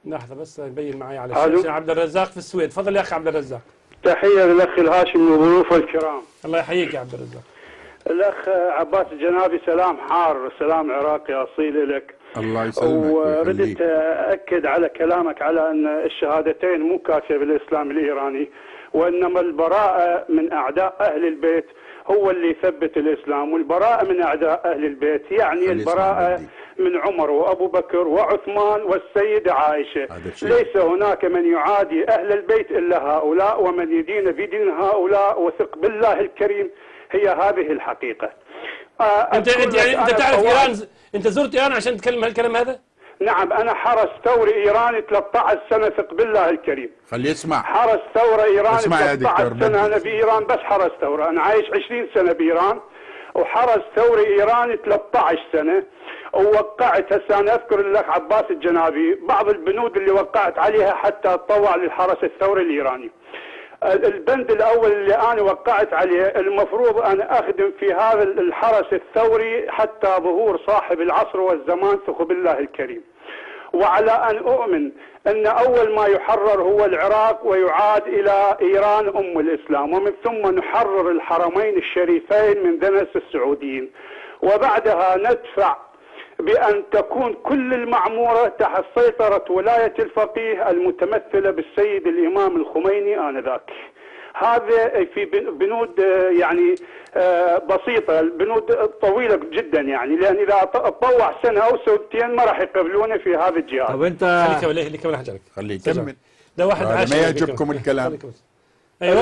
لحظة بس نبين معي على الشاشة. عبد الرزاق في السويد، تفضل يا أخي عبد الرزاق. تحية للأخ الهاشمي وضيوفه الكرام. الله يحييك يا عبد الرزاق. الأخ عباس الجنابي سلام حار، سلام عراقي أصيل لك. الله يسلمك. وردت أكد على كلامك على أن الشهادتين مو كافية بالإسلام الإيراني، وإنما البراءة من أعداء أهل البيت هو اللي يثبت الإسلام، والبراءة من أعداء أهل البيت يعني البراءة من عمر وأبو بكر وعثمان والسيدة عائشة. ليس هناك من يعادي أهل البيت إلا هؤلاء، ومن يدين بدين هؤلاء، وثق بالله الكريم. هي هذه الحقيقة. أنت تعرف إيران، أنت زرت إيران عشان تتكلم هالكلام هذا؟ نعم، أنا حرس ثوري إيراني 13 سنة، ثق بالله الكريم. خليه يسمع. حرس ثورة إيراني 13 سنة، أنا بدي. بإيران بس حرس ثورة، أنا عايش 20 سنة بإيران، وحرس ثوري إيراني 13 سنة. ووقعت، هسه أنا أذكر الأخ عباس الجنابي بعض البنود اللي وقعت عليها حتى أتطوع للحرس الثوري الإيراني. البند الأول اللي أنا وقعت عليه، المفروض أن أخدم في هذا الحرس الثوري حتى ظهور صاحب العصر والزمان، ثق بالله الكريم. وعلى أن أؤمن أن أول ما يحرر هو العراق ويعاد إلى إيران أم الإسلام، ومن ثم نحرر الحرمين الشريفين من دنس السعوديين، وبعدها ندفع بأن تكون كل المعمورة تحت سيطرة ولاية الفقيه المتمثلة بالسيد الإمام الخميني آنذاك. هذا في بنود يعني بسيطة، البنود طويلة جدا يعني، لأن إذا تطوع سنة أو سنتين ما راح يقبلونه في هذا الجهاز. طب أنت خليه يكمل حجرك، خليه يكمل. ده واحد ما يعجبكم الكلام. أيوة.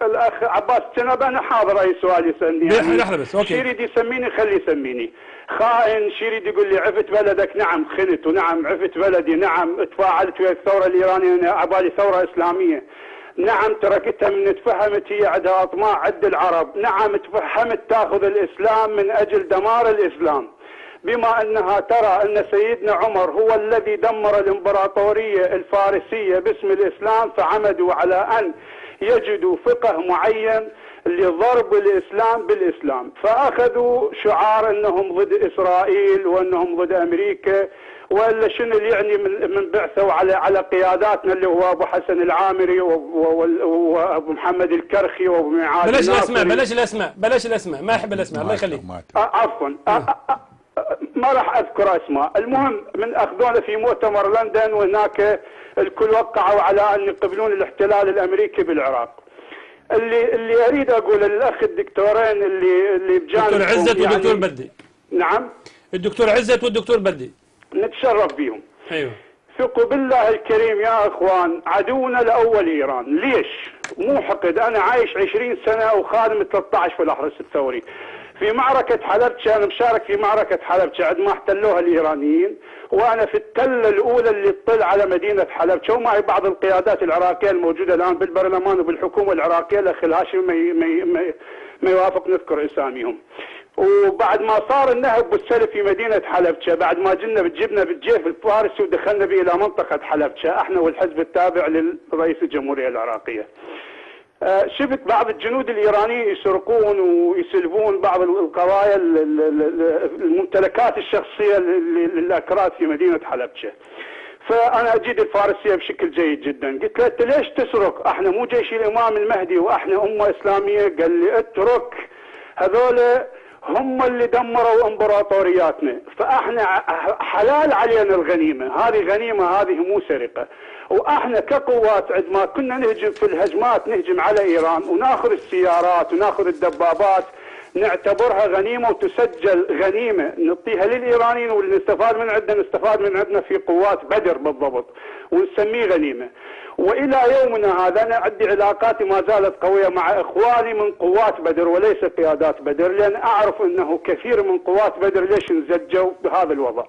الأخ عباس جناب، أنا حاضر أي سؤال يسألني يعني. لحظة بس، أوكي. شي يريد يسميني خليه يسميني خائن، شي يريد يقول لي عفت بلدك، نعم خنت، ونعم عفت بلدي، نعم تفاعلت ويا الثورة الإيرانية، أنا عبالي ثورة إسلامية، نعم تركتها من تفهمت هي عندها أطماع عند العرب، نعم تفهمت تأخذ الإسلام من أجل دمار الإسلام، بما أنها ترى أن سيدنا عمر هو الذي دمر الإمبراطورية الفارسية باسم الإسلام، فعمدوا على أن يجدوا فقه معين لضرب الإسلام بالإسلام، فأخذوا شعار أنهم ضد إسرائيل وأنهم ضد أمريكا، ولا شنو اللي يعني من بعثوا على قياداتنا اللي هو أبو حسن العامري وأبو محمد الكرخي وأبو معاذ. بلاش الأسماء، بلاش الأسماء، ما أحب الأسماء، الله يخليك. عفوا، ما راح أذكر أسماء. المهم من أخذونا في مؤتمر لندن، وهناك الكل وقعوا على أن يقبلون الاحتلال الأمريكي بالعراق. اللي أريد أقول للأخ الدكتورين اللي بجانبكم، الدكتور عزت والدكتور بدي. نعم، الدكتور عزت والدكتور بدي نتشرف بهم. أيوه. ثقوا بالله الكريم يا اخوان، عدونا الاول ايران. ليش؟ مو حقد، انا عايش 20 سنه وخادم 13 في الاحرس الثوري. في معركه حلبجه انا مشارك في معركه حلبجه عند ما احتلوها الايرانيين، وانا في التله الاولى اللي تطل على مدينه حلبجه، ومعي بعض القيادات العراقيه الموجوده الان بالبرلمان وبالحكومه العراقيه، الاخ الهاشمي ما يوافق نذكر اساميهم. وبعد ما صار النهب والسلف في مدينة حلبجة، بعد ما جبنا بالجيف الفارسي ودخلنا به إلى منطقة حلبجة احنا والحزب التابع للرئيس الجمهورية العراقية. شفت بعض الجنود الإيرانيين يسرقون ويسلبون بعض القضايا الممتلكات الشخصية للأكراد في مدينة حلبجة. فأنا أجيد الفارسية بشكل جيد جدا، قلت له أنت ليش تسرق؟ احنا مو جيش الإمام المهدي واحنا أمة إسلامية. قال لي اترك، هذول هم اللي دمروا امبراطورياتنا، فاحنا حلال علينا الغنيمه، هذه غنيمه، هذه مو سرقه. واحنا كقوات عندما كنا نهجم في الهجمات، نهجم على ايران وناخذ السيارات وناخذ الدبابات، نعتبرها غنيمه وتسجل غنيمه نعطيها للايرانيين، واللي نستفاد من عندنا نستفاد من عندنا في قوات بدر بالضبط، ونسميه غنيمه. والى يومنا هذا انا عندي علاقاتي ما زالت قويه مع اخواني من قوات بدر وليس قيادات بدر، لان اعرف انه كثير من قوات بدر ليش انزجوا بهذا الوضع.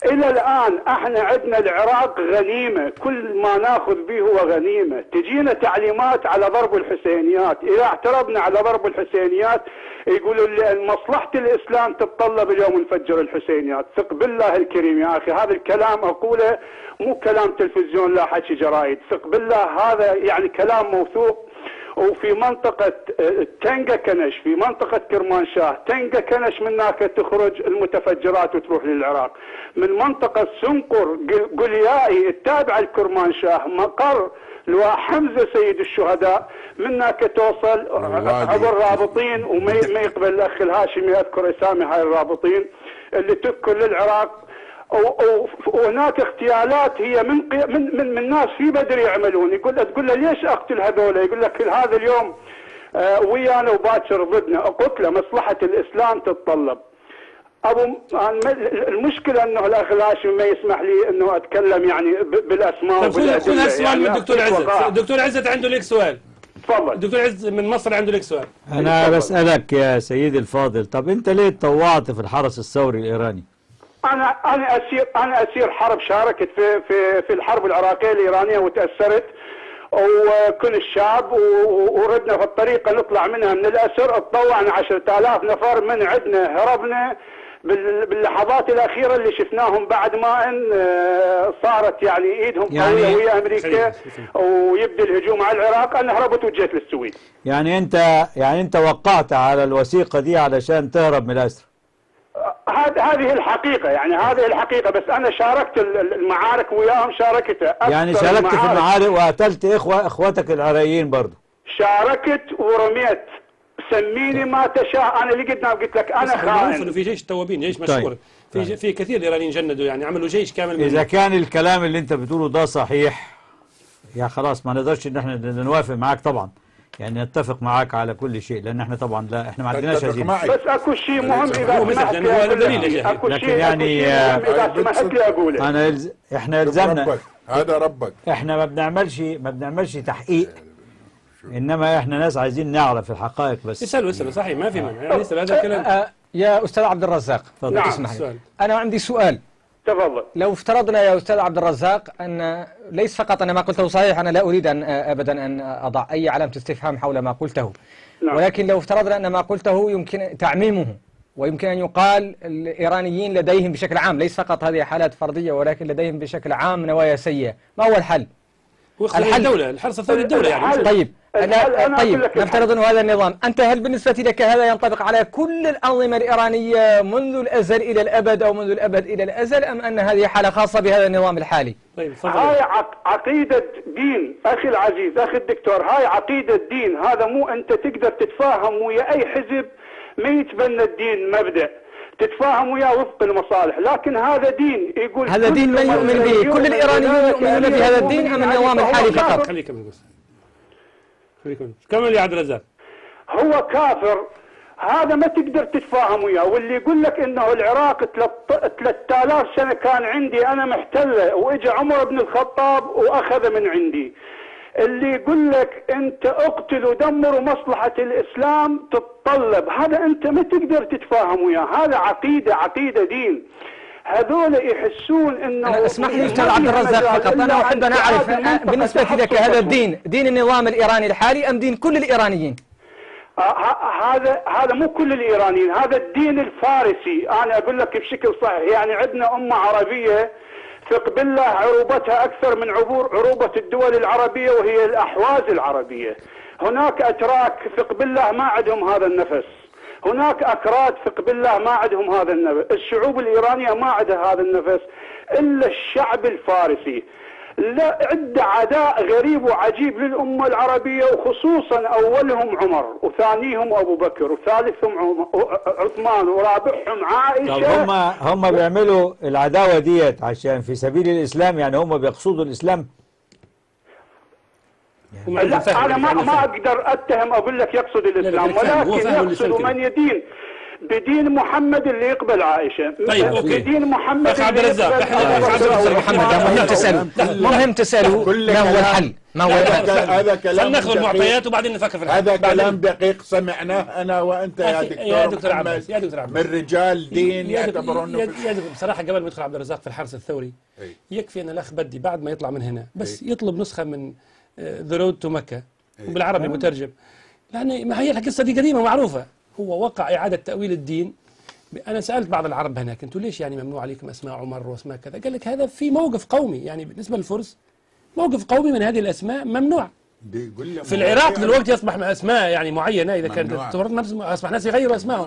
الى الان احنا عندنا العراق غنيمه، كل ما ناخذ به هو غنيمه. تجينا تعليمات على ضرب الحسينيات، اذا اعترضنا على ضرب الحسينيات يقولوا لي مصلحه الاسلام تتطلب اليوم نفجر الحسينيات. ثق بالله الكريم يا اخي، هذا الكلام اقوله مو كلام تلفزيون لا حكي جرايد، ثق بالله هذا يعني كلام موثوق. وفي منطقة تنقى كنش، في منطقة كرمانشاه تنقى كنش، من هناك تخرج المتفجرات وتروح للعراق. من منطقة سنقر قليائي التابعة لكرمانشاه مقر لواء حمزة سيد الشهداء، من هناك توصل عبر رابطين، وما يقبل الأخ الهاشمي أذكر أسامي هاي الرابطين اللي تدخل للعراق. وهناك اغتيالات هي من ناس في بدر يعملون، تقول له ليش اقتل هذول؟ يقول لك هذا اليوم ويانا وباكر ضدنا، قتله مصلحه الاسلام تتطلب. المشكله انه الاخ الهاشمي ما يسمح لي انه اتكلم يعني بالاسماء وبالادله. خذ هالسؤال من الدكتور عزت. الدكتور عزت عنده لك سؤال. تفضل. الدكتور عزت من مصر عنده لك سؤال. انا بسالك يا سيدي الفاضل، طب انت ليه تطوعت في الحرس الثوري الايراني؟ انا اسير حرب، شاركت في الحرب العراقيه الايرانيه وتاثرت، وكن الشاب وردنا في الطريقه نطلع منها من الاسر. تطوعنا 10,000 نفر من عندنا، هربنا باللحظات الاخيره اللي شفناهم بعد ما ان صارت يعني ايدهم قويه ويا امريكا ويبدا الهجوم على العراق. انا هربت وجيت للسويد. يعني انت وقعت على الوثيقه دي علشان تهرب من الاسر؟ هذه الحقيقة، يعني هذه الحقيقة، بس أنا شاركت المعارك وياهم، شاركتها. يعني شاركت في المعارك وقتلت إخوتك العراقيين برضه؟ شاركت ورميت، سميني ما تشاء. أنا اللي قلت لك أنا خائن. في جيش التوابين، جيش مشهور. في كثير إيرانيين جندوا، يعني عملوا جيش كامل. إذا كان الكلام اللي أنت بتقوله ده صحيح، يا خلاص ما نقدرش إن احنا نوافق معاك طبعا، يعني نتفق معاك على كل شيء، لان احنا طبعا لا احنا ما عندناش هزيمه. بس اكو شيء مهم اذا لكن يعني انا احنا الزمنا هذا ربك، احنا ما بنعملش تحقيق، انما احنا ناس عايزين نعرف الحقائق بس. اسالوا صحيح، ما في مانع يعني اسال هذا الكلام. يا استاذ عبد الرزاق تفضل. اسمح لي، انا عندي سؤال. تفضل. لو افترضنا يا استاذ عبد الرزاق ان ليس فقط انا ما قلته صحيح، انا لا اريد ان ابدا ان اضع اي علامه استفهام حول ما قلته، ولكن لو افترضنا ان ما قلته يمكن تعميمه، ويمكن ان يقال الايرانيين لديهم بشكل عام، ليس فقط هذه حالات فرديه، ولكن لديهم بشكل عام نوايا سيئه، ما هو الحل؟ الدولة، الحرس الثوري الدولة يعني. طيب نفترض أن هذا النظام، أنت هل بالنسبة لك هذا ينطبق على كل الأنظمة الإيرانية منذ الأزل إلى الأبد أو منذ الأبد إلى الأزل، أم أن هذه حالة خاصة بهذا النظام الحالي؟ طيب هاي عقيدة دين أخي العزيز، أخي الدكتور، هاي عقيدة دين. هذا مو أنت تقدر تتفاهم ويا أي حزب ما يتبنى الدين مبدأ، تتفاهم وياه وفق المصالح، لكن هذا دين. يقول هذا دين من يؤمن به؟ كل الإيرانيين يؤمنون بهذا الدين أم النظام الحالي فقط؟ كمل يا عبد الرزاق. هو كافر، هذا ما تقدر تتفاهم وياه. واللي يقول لك انه العراق 3000 سنه كان عندي انا محتله، واجى عمر بن الخطاب واخذ من عندي. اللي يقول لك انت اقتل ودمر ومصلحه الاسلام تتطلب، هذا انت ما تقدر تتفاهم وياه. هذا عقيده دين. هذول يحسون انه أنا اسمح لي استاذ عبد الرزاق فقط، انا احب ان اعرف بالنسبه لك هذا الدين دين النظام الايراني الحالي ام دين كل الايرانيين؟ هذا مو كل الايرانيين، هذا الدين الفارسي. انا اقول لك بشكل صحيح، يعني عندنا امه عربيه ثق بالله عروبتها اكثر من عروبه الدول العربيه، وهي الاحواز العربيه. هناك اتراك ثق بالله ما عندهم هذا النفس، هناك أكراد ثق بالله ما عندهم هذا النفس، الشعوب الإيرانية ما عندها هذا النفس إلا الشعب الفارسي. لا، عنده عداء غريب وعجيب للأمة العربية، وخصوصا أولهم عمر، وثانيهم أبو بكر، وثالثهم عثمان، ورابعهم عائشة. طب هم بيعملوا العداوة ديت عشان في سبيل الإسلام؟ يعني هم بيقصدوا الإسلام؟ لا، أنا ما أقدر أتهم أقول لك يقصد الإسلام، ولكن يقصد من يدين بدين محمد اللي يقبل عائشة. طيب أوكي. بدين محمد عبد الرزاق مهم تسألوا ما هو الحل؟ ما هو الحل؟ هذا كلام ناخذ المعطيات وبعدين نفكر في الحل. هذا كلام دقيق سمعناه أنا وأنت يا دكتور عباس. من رجال دين يعتبرون. يا دكتور بصراحة قبل ما يدخل عبد الرزاق في الحرس الثوري يكفي أن الأخ بدي بعد ما يطلع من هنا بس يطلب نسخة من ذا رود تو مكة بالعربي مترجم، لأن ما هي القصة دي قديمة معروفة. هو وقع إعادة تأويل الدين. أنا سألت بعض العرب هناك، أنتوا ليش يعني ممنوع عليكم أسماء عمر وأسماء كذا؟ قال لك هذا في موقف قومي، يعني بالنسبة للفرس موقف قومي من هذه الأسماء ممنوع. بيقول في العراق دلوقتي اصبح اسماء يعني معينه اذا كانت اصبح ناس يغيروا اسمائهم.